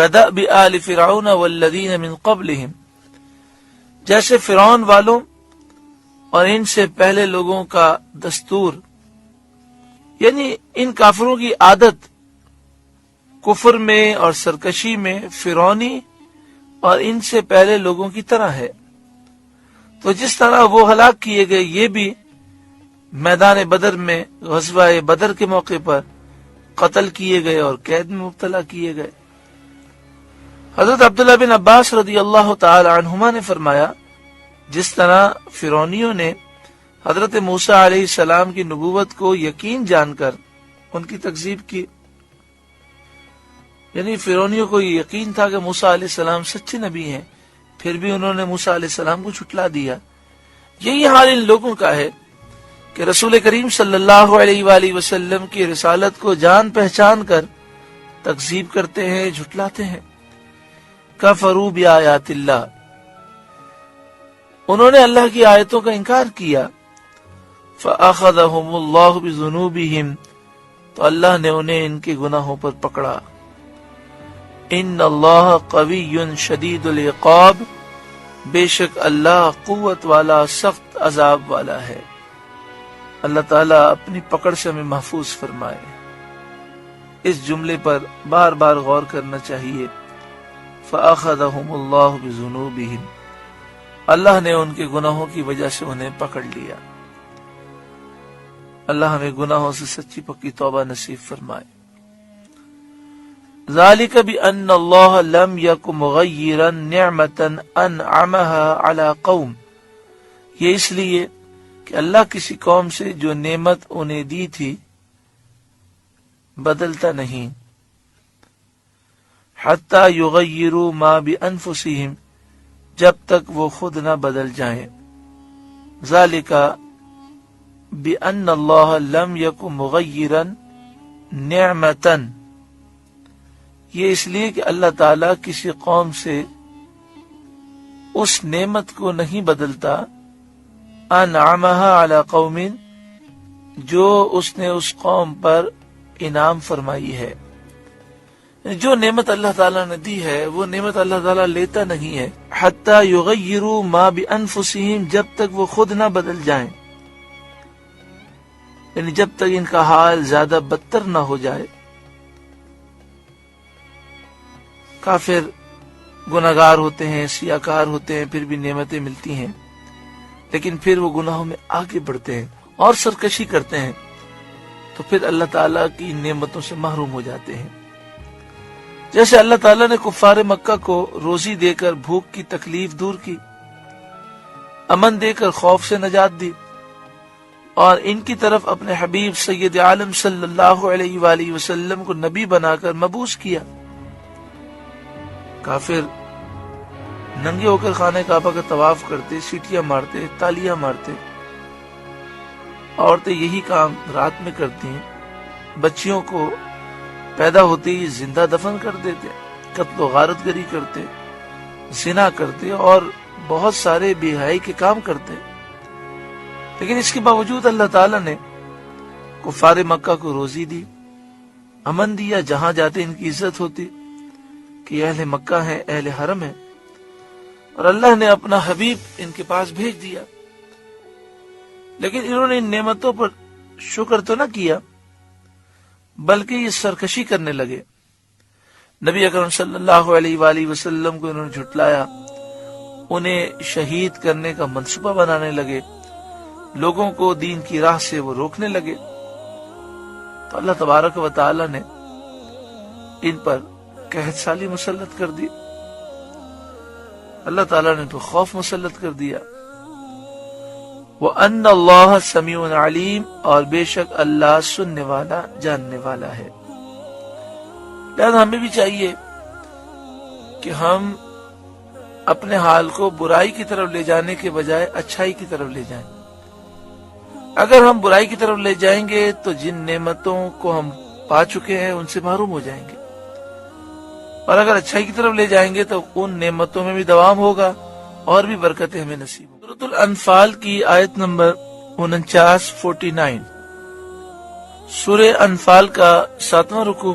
کدأب آل فرعون والذین من قبلہم، جیسے فرعون والوں اور ان سے پہلے لوگوں کا دستور، یعنی ان کافروں کی عادت کفر میں اور سرکشی میں فرعونی اور ان سے پہلے لوگوں کی طرح ہے۔ تو جس طرح وہ ہلاک کیے گئے، یہ بھی میدان بدر میں غزوہ بدر کے موقع پر قتل کیے گئے اور قید میں مبتلا کیے گئے۔ حضرت عبداللہ بن عباس رضی اللہ تعالی عنہما نے فرمایا، جس طرح فرعونیوں نے حضرت موسیٰ علیہ السلام کی نبوت کو یقین جان کر ان کی تکذیب کی، یعنی فرعونیوں کو یہ یقین تھا کہ موسیٰ علیہ السلام سچے نبی ہیں، پھر بھی انہوں نے موسیٰ علیہ السلام کو جھٹلا دیا۔ یہی حال ان لوگوں کا ہے کہ رسول کریم صلی اللہ علیہ وآلہ وسلم کی رسالت کو جان پہچان کر تکذیب کرتے ہیں، جھٹلاتے ہیں۔ کفروا بآیات اللہ، انہوں نے اللہ کی آیتوں کا انکار کیا۔ فأخذهم اللہ بذنوبہم، تو اللہ نے انہیں ان کے گناہوں پر پکڑا۔ ان اللہ قوی شدید العقاب، بے شک اللہ قوت والا، سخت عذاب والا ہے۔ اللہ تعالیٰ اپنی پکڑ سے ہمیں محفوظ فرمائے۔ اس جملے پر بار بار غور کرنا چاہیے۔ فأخذهم اللہ بذنوبہم، اللہ نے ان کے گناہوں کی وجہ سے انہیں پکڑ لیا۔ اللہ ہمیں گناہوں سے سچی پکی توبہ نصیب فرمائے۔ ذالک بأن اللہ لم یک مغیرا نعمتا انعمها علی قوم، یہ اس لیے کہ اللہ کسی قوم سے جو نعمت انہیں دی تھی بدلتا نہیں، حتی یغیروا ما بانفسہم، جب تک وہ خود نہ بدل جائیں۔ ذالک بأن اللہ لم یک مغیرا نعمتا، یہ اس لیے کہ اللہ تعالیٰ کسی قوم سے اس نعمت کو نہیں بدلتا، انعمها علی قوم، جو اس نے اس قوم پر انعام فرمائی ہے۔ جو نعمت اللہ تعالیٰ نے دی ہے وہ نعمت اللہ تعالیٰ لیتا نہیں ہے۔ حتی یغیروا ما بانفسہم، جب تک وہ خود نہ بدل جائیں، یعنی جب تک ان کا حال زیادہ بدتر نہ ہو جائے۔ کافر گناہگار ہوتے ہیں، سیاکار ہوتے ہیں، پھر بھی نعمتیں ملتی ہیں، لیکن پھر وہ گناہوں میں آگے بڑھتے ہیں اور سرکشی کرتے ہیں، تو پھر اللہ تعالیٰ کی نعمتوں سے محروم ہو جاتے ہیں۔ جیسے اللہ تعالیٰ نے کفار مکہ کو روزی دے کر بھوک کی تکلیف دور کی، امن دے کر خوف سے نجات دی، اور ان کی طرف اپنے حبیب سید عالم صلی اللہ علیہ وآلہ وسلم کو نبی بنا کر مبعوث کیا۔ کافر ننگے ہو کر خانہ کعبہ کا طواف کرتے، سیٹیاں مارتے، تالیاں مارتے، عورتیں یہی کام رات میں کرتی ہیں، بچیوں کو پیدا ہوتے ہی زندہ دفن کر دیتے، قتل و غارت گری کرتے، زنا کرتے اور بہت سارے بے حیائی کے کام کرتے۔ لیکن اس کے باوجود اللہ تعالیٰ نے کفار مکہ کو روزی دی، امن دیا، جہاں جاتے ان کی عزت ہوتی کہ یہ اہل مکہ ہیں، اہل حرم ہیں، اور اللہ نے اپنا حبیب ان کے پاس بھیج دیا۔ لیکن انہوں نے ان نعمتوں پر شکر تو نہ کیا، بلکہ یہ سرکشی کرنے لگے۔ نبی اکرم صلی اللہ علیہ وآلہ وسلم کو انہوں نے جھٹلایا، انہیں شہید کرنے کا منصوبہ بنانے لگے، لوگوں کو دین کی راہ سے وہ روکنے لگے۔ تو اللہ تبارک و تعالی نے ان پر قحط سالی مسلط کر دی، اللہ تعالیٰ نے تو خوف مسلط کر دیا۔ وَأَنَّ اللَّهَ سَمِيعٌ عَلِيمٌ، اور بے شک اللہ سننے والا، جاننے والا ہے۔ لہذا ہمیں بھی چاہیے کہ ہم اپنے حال کو برائی کی طرف لے جانے کے بجائے اچھائی کی طرف لے جائیں۔ اگر ہم برائی کی طرف لے جائیں گے تو جن نعمتوں کو ہم پا چکے ہیں ان سے محروم ہو جائیں گے، اور اگر اچھائی کی طرف لے جائیں گے تو ان نعمتوں میں بھی دوام ہوگا اور بھی برکتیں ہمیں نصیب ہوں۔ سورۃ الانفال کی آیت نمبر 49 سورہ انفال کا 7واں رکوع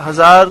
1000